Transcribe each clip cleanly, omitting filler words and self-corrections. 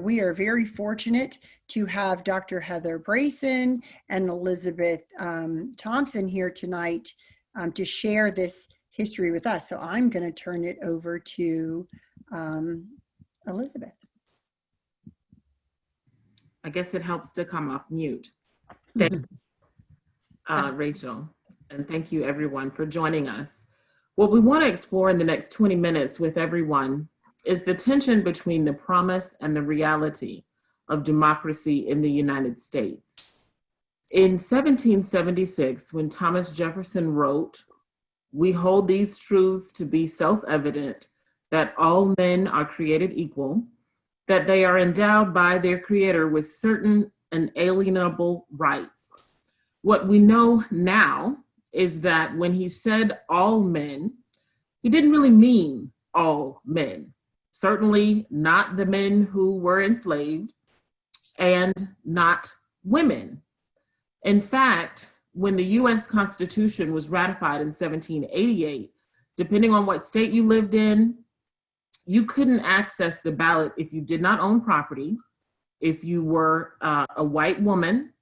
we are very fortunate to have Dr. Heather Brayson and Elizabeth Thompson here tonight to share this history with us. So I'm going to turn it over to Elizabeth. I guess it helps to come off mute. Thank you, Rachel, and thank you everyone for joining us. What we want to explore in the next 20 minutes with everyone is the tension between the promise and the reality of democracy in the United States. In 1776, when Thomas Jefferson wrote, "We hold these truths to be self-evident, that all men are created equal, that they are endowed by their Creator with certain inalienable rights." What we know now is that when he said all men, he didn't really mean all men. Certainly not the men who were enslaved, and not women. In fact, when the US Constitution was ratified in 1788, depending on what state you lived in, you couldn't access the ballot if you did not own property, if you were a white woman,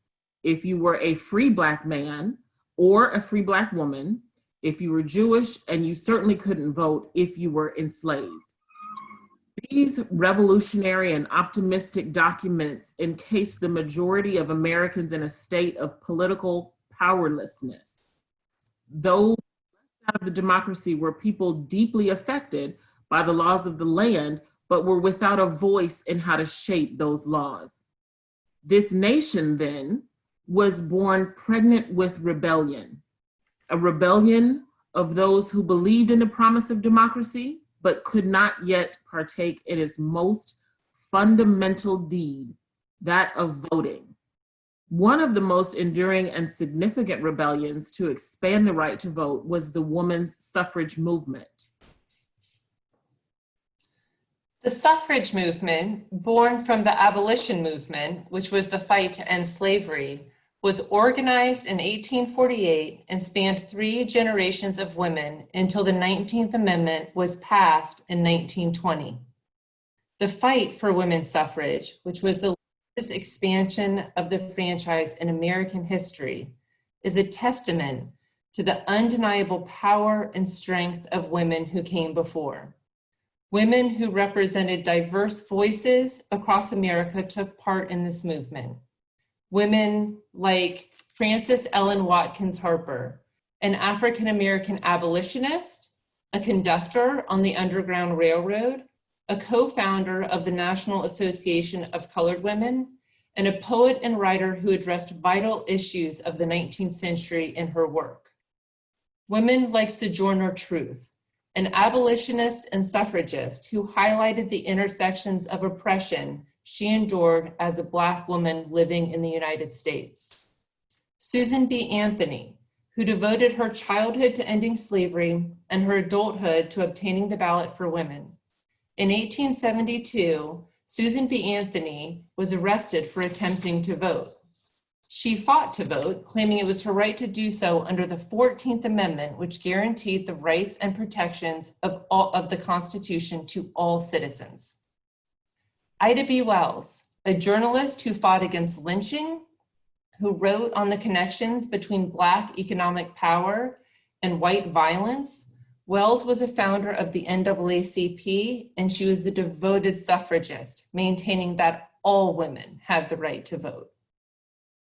if you were a free Black man or a free Black woman, if you were Jewish, and you certainly couldn't vote if you were enslaved. These revolutionary and optimistic documents encased the majority of Americans in a state of political powerlessness. Those out of the democracy were people deeply affected by the laws of the land, but were without a voice in how to shape those laws. This nation then was born pregnant with rebellion, a rebellion of those who believed in the promise of democracy, but could not yet partake in its most fundamental deed, that of voting. One of the most enduring and significant rebellions to expand the right to vote was the women's suffrage movement. The suffrage movement, born from the abolition movement, which was the fight to end slavery, was organized in 1848 and spanned 3 generations of women until the 19th Amendment was passed in 1920. The fight for women's suffrage, which was the largest expansion of the franchise in American history, is a testament to the undeniable power and strength of women who came before. Women who represented diverse voices across America took part in this movement. Women like Frances Ellen Watkins Harper, an African-American abolitionist, a conductor on the Underground Railroad, a co-founder of the National Association of Colored Women, and a poet and writer who addressed vital issues of the 19th century in her work. Women like Sojourner Truth, an abolitionist and suffragist who highlighted the intersections of oppression she endured as a Black woman living in the United States. Susan B. Anthony, who devoted her childhood to ending slavery and her adulthood to obtaining the ballot for women. In 1872, Susan B. Anthony was arrested for attempting to vote. She fought to vote, claiming it was her right to do so under the 14th Amendment, which guaranteed the rights and protections of the Constitution to all citizens. Ida B. Wells, a journalist who fought against lynching, who wrote on the connections between Black economic power and white violence. Wells was a founder of the NAACP, and she was a devoted suffragist, maintaining that all women had the right to vote.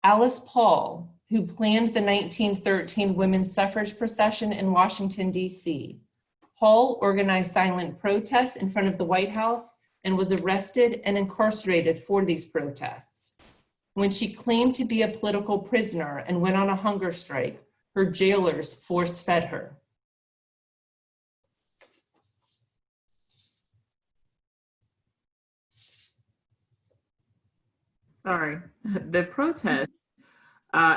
Alice Paul, who planned the 1913 women's suffrage procession in Washington, D.C. Paul organized silent protests in front of the White House and was arrested and incarcerated for these protests. When she claimed to be a political prisoner and went on a hunger strike, her jailers force-fed her. Sorry, the protests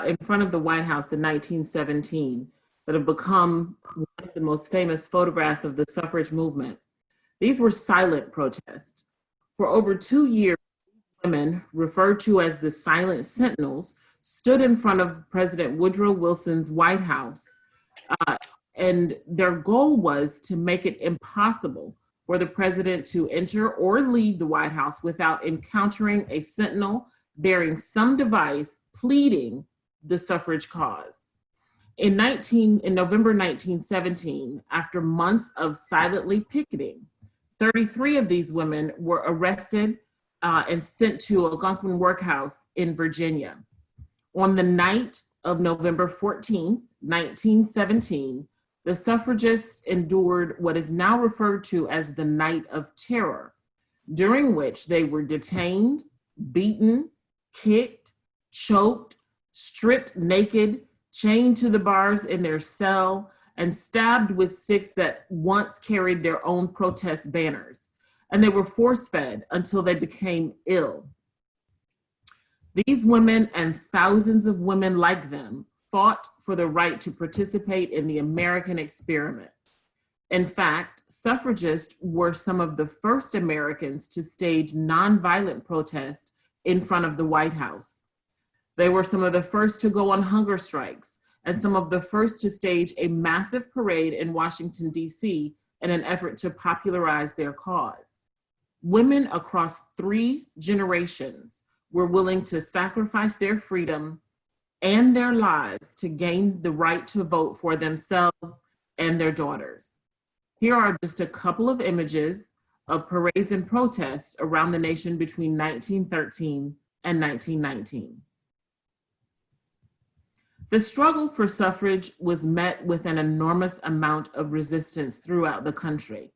in front of the White House in 1917 that have become one of the most famous photographs of the suffrage movement. These were silent protests. For over 2 years, women, referred to as the silent sentinels, stood in front of President Woodrow Wilson's White House. And their goal was to make it impossible for the president to enter or leave the White House without encountering a sentinel bearing some device pleading the suffrage cause. In November 1917, after months of silently picketing, 33 of these women were arrested and sent to Algonquin Workhouse in Virginia. On the night of November 14, 1917, the suffragists endured what is now referred to as the Night of Terror, during which they were detained, beaten, kicked, choked, stripped naked, chained to the bars in their cell, and stabbed with sticks that once carried their own protest banners. And they were force-fed until they became ill. These women and thousands of women like them fought for the right to participate in the American experiment. In fact, suffragists were some of the first Americans to stage nonviolent protest in front of the White House. They were some of the first to go on hunger strikes and some of the first to stage a massive parade in Washington, D.C. in an effort to popularize their cause. Women across 3 generations were willing to sacrifice their freedom and their lives to gain the right to vote for themselves and their daughters. Here are just a couple of images of parades and protests around the nation between 1913 and 1919. The struggle for suffrage was met with an enormous amount of resistance throughout the country.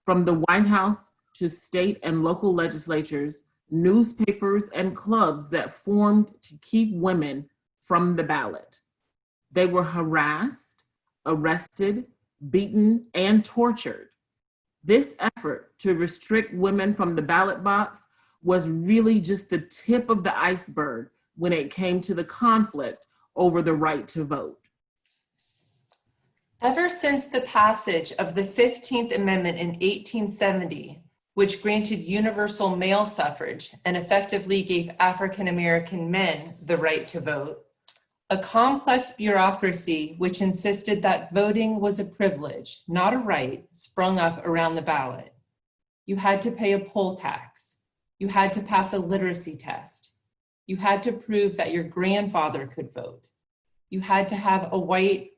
From the White House to state and local legislatures, newspapers, and clubs that formed to keep women from the ballot. They were harassed, arrested, beaten, and tortured. This effort to restrict women from the ballot box was really just the tip of the iceberg when it came to the conflict over the right to vote. Ever since the passage of the 15th Amendment in 1870, which granted universal male suffrage and effectively gave African American men the right to vote, a complex bureaucracy which insisted that voting was a privilege, not a right, sprung up around the ballot. You had to pay a poll tax. You had to pass a literacy test. You had to prove that your grandfather could vote. You had to have a white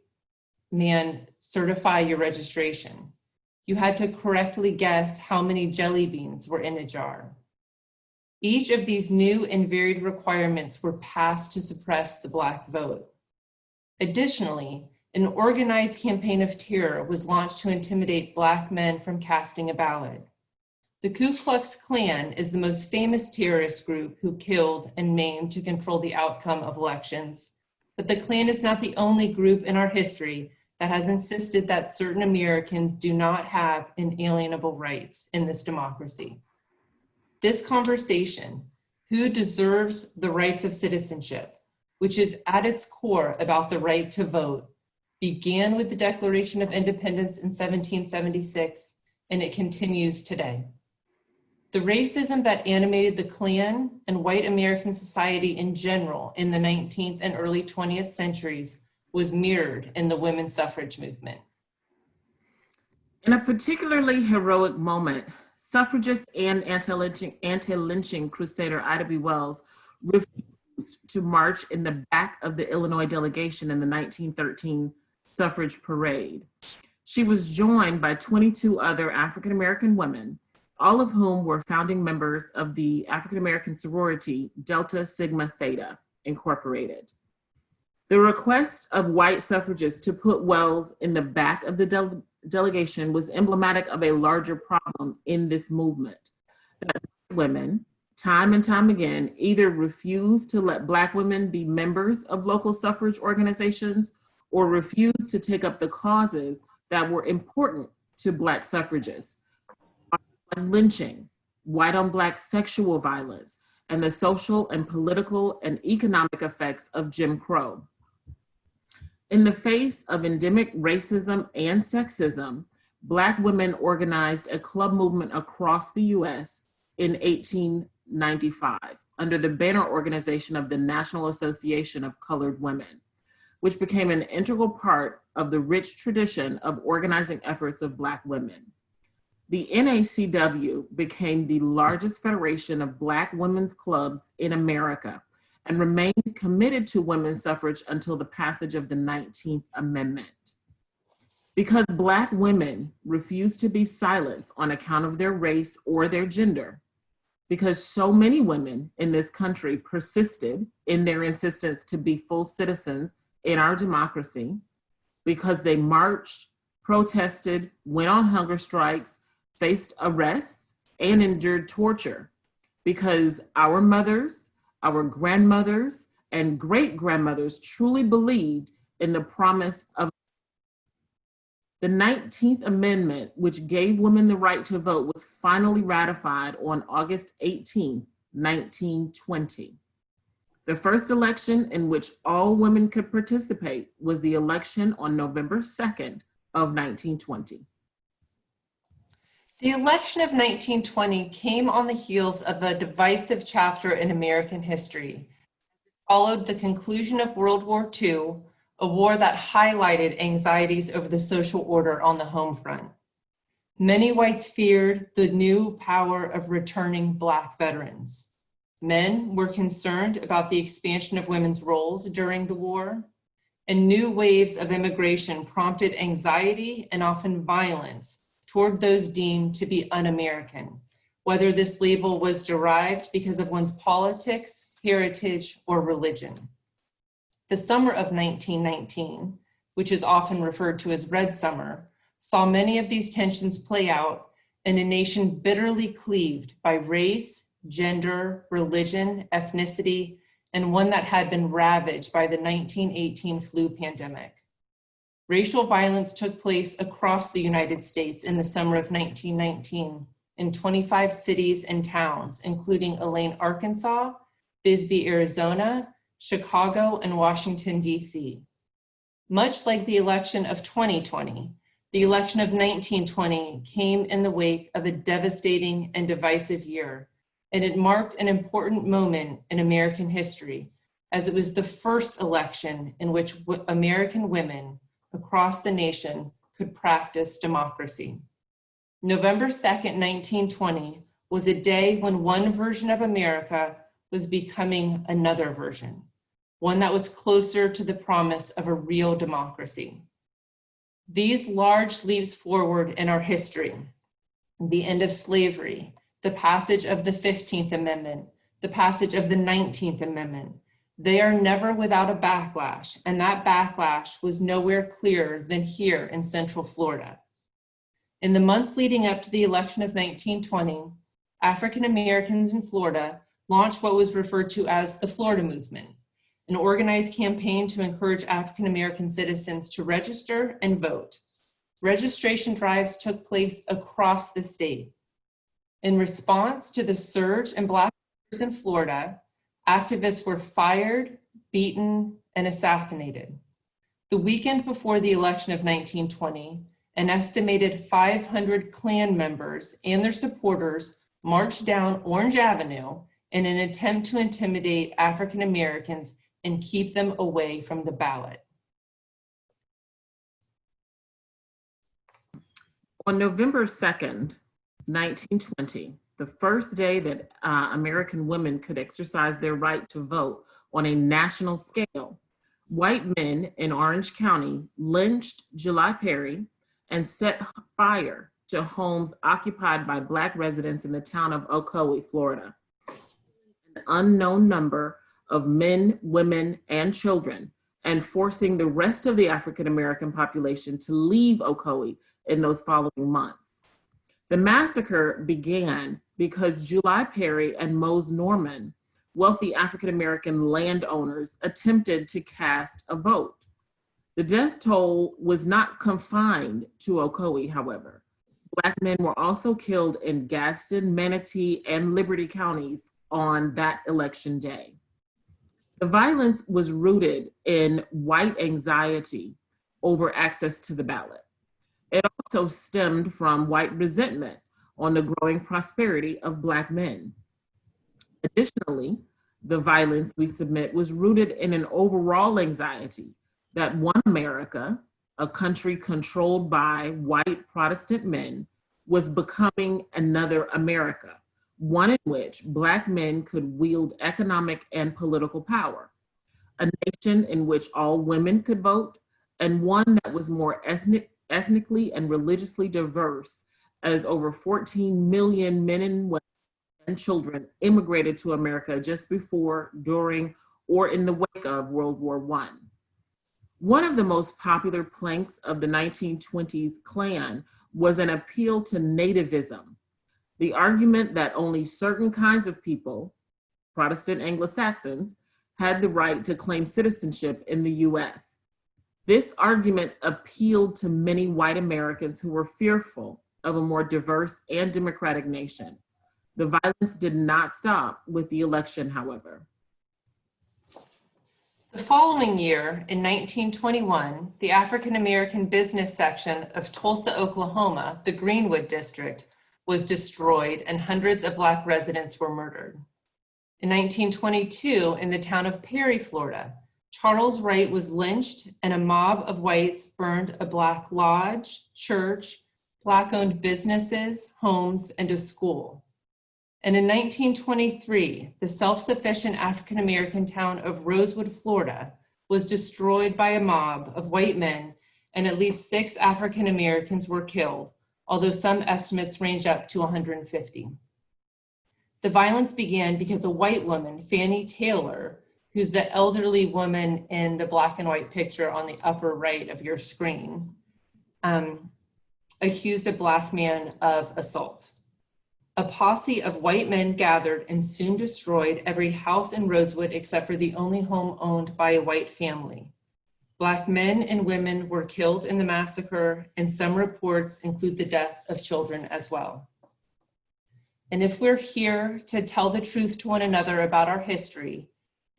man certify your registration. You had to correctly guess how many jelly beans were in a jar. Each of these new and varied requirements were passed to suppress the Black vote. Additionally, an organized campaign of terror was launched to intimidate Black men from casting a ballot. The Ku Klux Klan is the most famous terrorist group who killed and maimed to control the outcome of elections, but the Klan is not the only group in our history that has insisted that certain Americans do not have inalienable rights in this democracy. This conversation, who deserves the rights of citizenship, which is at its core about the right to vote, began with the Declaration of Independence in 1776, and it continues today. The racism that animated the Klan and white American society in general in the 19th and early 20th centuries was mirrored in the women's suffrage movement. In a particularly heroic moment, suffragist and anti-lynching crusader Ida B. Wells refused to march in the back of the Illinois delegation in the 1913 suffrage parade. She was joined by 22 other African-American women, all of whom were founding members of the African-American sorority Delta Sigma Theta Incorporated. The request of white suffragists to put Wells in the back of the delegation was emblematic of a larger problem in this movement, that women, time and time again, either refused to let Black women be members of local suffrage organizations or refused to take up the causes that were important to Black suffragists, like lynching, white on Black sexual violence, and the social and political and economic effects of Jim Crow. In the face of endemic racism and sexism, Black women organized a club movement across the US in 1895 under the banner organization of the National Association of Colored Women, which became an integral part of the rich tradition of organizing efforts of Black women. the NACW became the largest federation of Black women's clubs in America and remained committed to women's suffrage until the passage of the 19th Amendment. Because Black women refused to be silenced on account of their race or their gender, because so many women in this country persisted in their insistence to be full citizens in our democracy, because they marched, protested, went on hunger strikes, faced arrests, and endured torture, because our mothers, our grandmothers, and great-grandmothers truly believed in the promise of the 19th Amendment, which gave women the right to vote, was finally ratified on August 18, 1920. The first election in which all women could participate was the election on November 2nd of 1920. The election of 1920 came on the heels of a divisive chapter in American history. It followed the conclusion of World War II, a war that highlighted anxieties over the social order on the home front. Many whites feared the new power of returning Black veterans. Men were concerned about the expansion of women's roles during the war, and new waves of immigration prompted anxiety and often violence toward those deemed to be un-American, whether this label was derived because of one's politics, heritage, or religion. The summer of 1919, which is often referred to as Red Summer, saw many of these tensions play out in a nation bitterly cleaved by race, gender, religion, ethnicity, and one that had been ravaged by the 1918 flu pandemic. Racial violence took place across the United States in the summer of 1919 in 25 cities and towns, including Elaine, Arkansas, Bisbee, Arizona, Chicago, and Washington, D.C. Much like the election of 2020, the election of 1920 came in the wake of a devastating and divisive year, and it marked an important moment in American history, as it was the first election in which American women across the nation could practice democracy. November 2nd, 1920 was a day when one version of America was becoming another version, one that was closer to the promise of a real democracy. These large leaps forward in our history, the end of slavery, the passage of the 15th Amendment, the passage of the 19th Amendment, they are never without a backlash, and that backlash was nowhere clearer than here in Central Florida. In the months leading up to the election of 1920, African Americans in Florida launched what was referred to as the Florida Movement, an organized campaign to encourage African American citizens to register and vote. Registration drives took place across the state. In response to the surge in Black voters in Florida, activists were fired, beaten, and assassinated. The weekend before the election of 1920, an estimated 500 Klan members and their supporters marched down Orange Avenue in an attempt to intimidate African Americans and keep them away from the ballot. On November 2nd, 1920, the first day that American women could exercise their right to vote on a national scale, white men in Orange County lynched July Perry and set fire to homes occupied by Black residents in the town of Ocoee, Florida. An unknown number of men, women, and children, and forcing the rest of the African American population to leave Ocoee in those following months. The massacre began because July Perry and Mose Norman, wealthy African American landowners, attempted to cast a vote. The death toll was not confined to Ocoee, however. Black men were also killed in Gaston, Manatee, and Liberty counties on that election day. The violence was rooted in white anxiety over access to the ballot. It also stemmed from white resentment on the growing prosperity of Black men. Additionally, the violence, we submit, was rooted in an overall anxiety that one America, a country controlled by white Protestant men, was becoming another America, one in which Black men could wield economic and political power, a nation in which all women could vote, and one that was more ethnically and religiously diverse, as over 14 million men and women and children immigrated to America just before, during, or in the wake of World War I. One of the most popular planks of the 1920s Klan was an appeal to nativism, the argument that only certain kinds of people, Protestant Anglo-Saxons, had the right to claim citizenship in the US. This argument appealed to many white Americans who were fearful of a more diverse and democratic nation. The violence did not stop with the election, however. The following year, in 1921, the African American business section of Tulsa, Oklahoma, the Greenwood District, was destroyed and hundreds of Black residents were murdered. In 1922, in the town of Perry, Florida, Charles Wright was lynched and a mob of whites burned a Black lodge, church, Black-owned businesses, homes, and a school. And in 1923, the self-sufficient African-American town of Rosewood, Florida, was destroyed by a mob of white men, and at least 6 African-Americans were killed, although some estimates range up to 150. The violence began because a white woman, Fannie Taylor, who's the elderly woman in the black and white picture on the upper right of your screen, accused a Black man of assault. A posse of white men gathered and soon destroyed every house in Rosewood except for the only home owned by a white family. Black men and women were killed in the massacre, and some reports include the death of children as well. And if we're here to tell the truth to one another about our history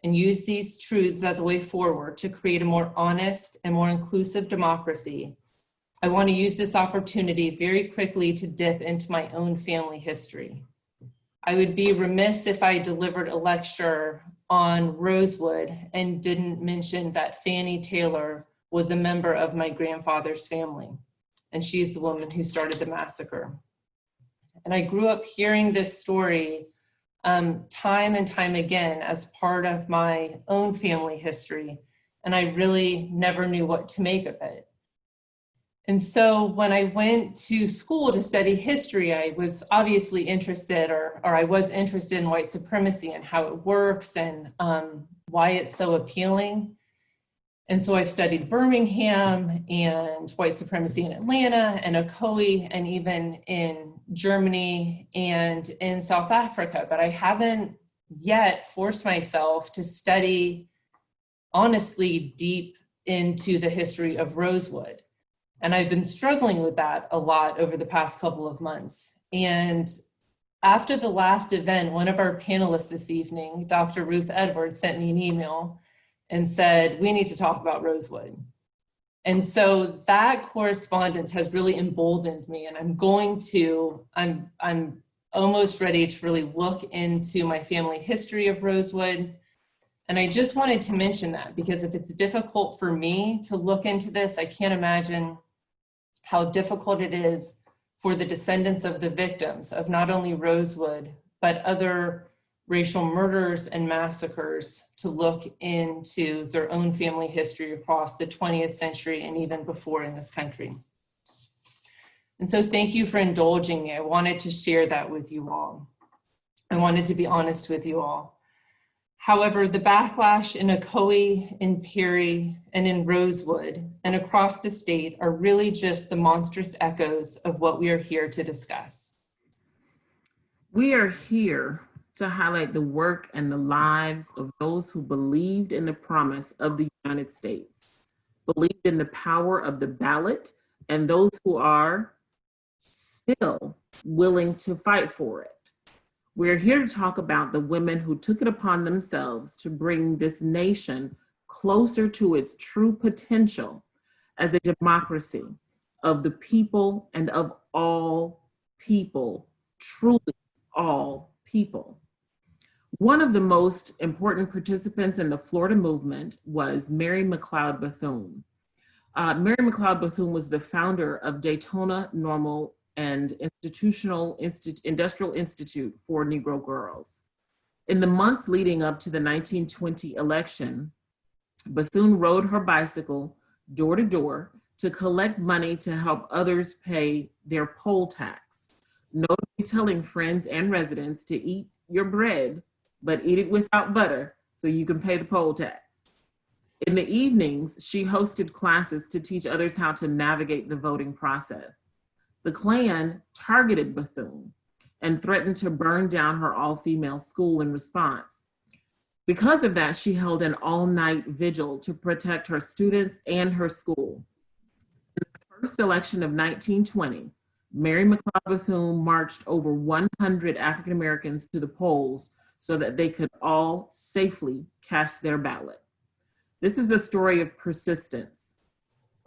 and use these truths as a way forward to create a more honest and more inclusive democracy, I want to use this opportunity very quickly to dip into my own family history. I would be remiss if I delivered a lecture on Rosewood and didn't mention that Fannie Taylor was a member of my grandfather's family, and she's the woman who started the massacre. And I grew up hearing this story time and time again as part of my own family history, and I really never knew what to make of it. And so when I went to school to study history, I was obviously interested, or I was interested in white supremacy and how it works and why it's so appealing. And so I've studied Birmingham and white supremacy in Atlanta and Ocoee and even in Germany and in South Africa, but I haven't yet forced myself to study honestly deep into the history of Rosewood. And I've been struggling with that a lot over the past couple of months. And after the last event, one of our panelists this evening, Dr. Ruth Edwards, sent me an email and said, we need to talk about Rosewood. And so that correspondence has really emboldened me, and I'm almost ready to really look into my family history of Rosewood. And I just wanted to mention that because if it's difficult for me to look into this, I can't imagine how difficult it is for the descendants of the victims of not only Rosewood, but other racial murders and massacres to look into their own family history across the 20th century and even before in this country. And so thank you for indulging me. I wanted to share that with you all. I wanted to be honest with you all. However, the backlash in Ocoee, in Perry, and in Rosewood, and across the state are really just the monstrous echoes of what we are here to discuss. We are here to highlight the work and the lives of those who believed in the promise of the United States, believed in the power of the ballot, and those who are still willing to fight for it. We're here to talk about the women who took it upon themselves to bring this nation closer to its true potential as a democracy of the people and of all people, truly all people. One of the most important participants in the Florida movement was Mary McLeod Bethune. Mary McLeod Bethune was the founder of Daytona Normal and Industrial Institute for Negro Girls. In the months leading up to the 1920 election, Bethune rode her bicycle door to door to collect money to help others pay their poll tax, notably telling friends and residents to eat your bread, but eat it without butter so you can pay the poll tax. In the evenings, she hosted classes to teach others how to navigate the voting process. The Klan targeted Bethune and threatened to burn down her all-female school in response. Because of that, she held an all-night vigil to protect her students and her school. In the first election of 1920, Mary McLeod Bethune marched over 100 African Americans to the polls so that they could all safely cast their ballot. This is a story of persistence,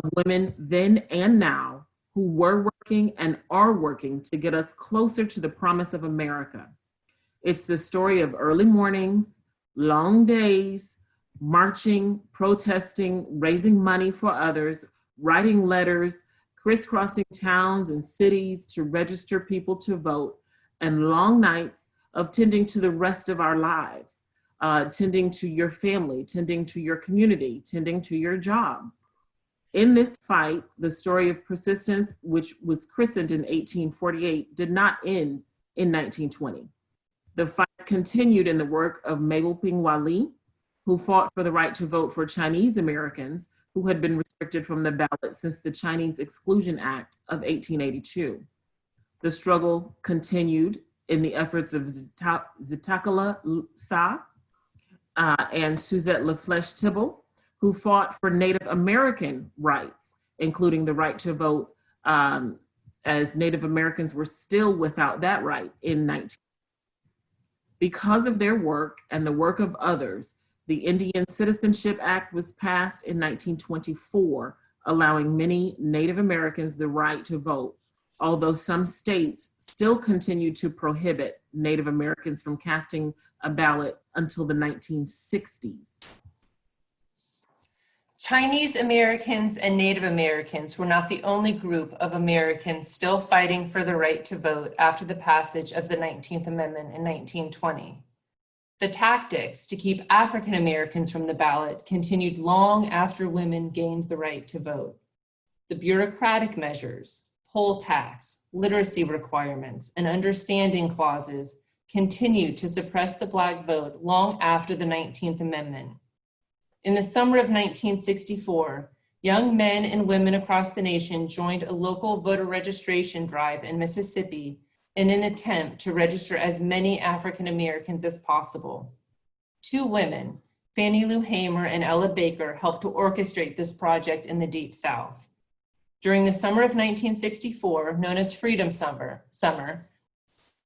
of women then and now who were working and are working to get us closer to the promise of America. It's the story of early mornings, long days, marching, protesting, raising money for others, writing letters, crisscrossing towns and cities to register people to vote, and long nights of tending to the rest of our lives, tending to your family, tending to your community, tending to your job. In this fight, the story of persistence, which was christened in 1848, did not end in 1920. The fight continued in the work of Mabel Ping-Wali, who fought for the right to vote for Chinese Americans who had been restricted from the ballot since the Chinese Exclusion Act of 1882. The struggle continued in the efforts of Zitakala Sa and Suzette LaFlèche Thibault, who fought for Native American rights, including the right to vote, as Native Americans were still without that right in 19. Because of their work and the work of others, the Indian Citizenship Act was passed in 1924, allowing many Native Americans the right to vote, although some states still continued to prohibit Native Americans from casting a ballot until the 1960s. Chinese Americans and Native Americans were not the only group of Americans still fighting for the right to vote after the passage of the 19th Amendment in 1920. The tactics to keep African Americans from the ballot continued long after women gained the right to vote. The bureaucratic measures, poll tax, literacy requirements, and understanding clauses continued to suppress the Black vote long after the 19th Amendment. In the summer of 1964, young men and women across the nation joined a local voter registration drive in Mississippi in an attempt to register as many African Americans as possible. Two women, Fannie Lou Hamer and Ella Baker, helped to orchestrate this project in the Deep South. During the summer of 1964, known as Freedom Summer,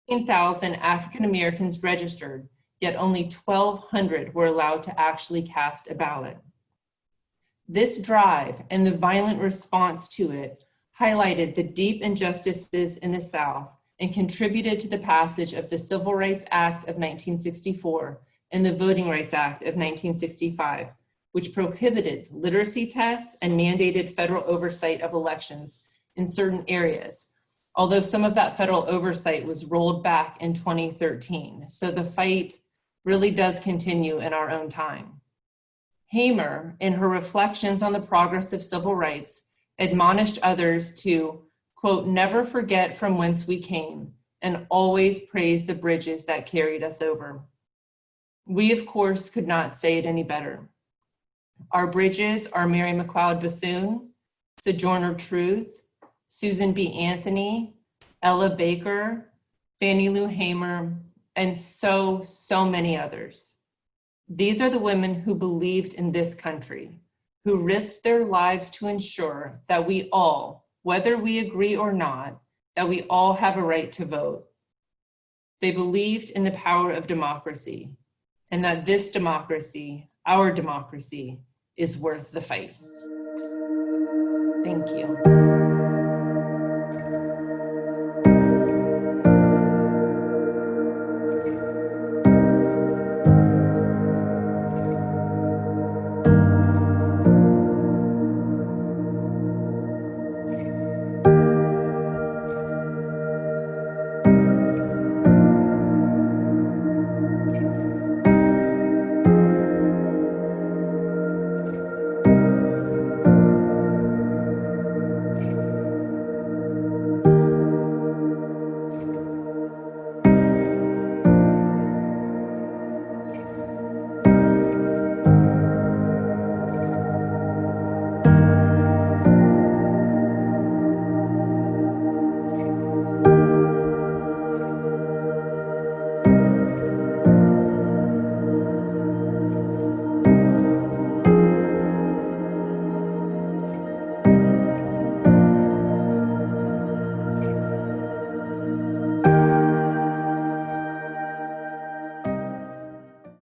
15,000 African Americans registered, yet only 1,200 were allowed to actually cast a ballot. This drive and the violent response to it highlighted the deep injustices in the South and contributed to the passage of the Civil Rights Act of 1964 and the Voting Rights Act of 1965, which prohibited literacy tests and mandated federal oversight of elections in certain areas, although some of that federal oversight was rolled back in 2013. So the fight really does continue in our own time. Hamer, in her reflections on the progress of civil rights, admonished others to, quote, never forget from whence we came and always praise the bridges that carried us over. We, of course, could not say it any better. Our bridges are Mary McLeod Bethune, Sojourner Truth, Susan B. Anthony, Ella Baker, Fannie Lou Hamer, and so many others. These are the women who believed in this country, who risked their lives to ensure that we all, whether we agree or not, that we all have a right to vote. They believed in the power of democracy and that this democracy, our democracy, is worth the fight. Thank you.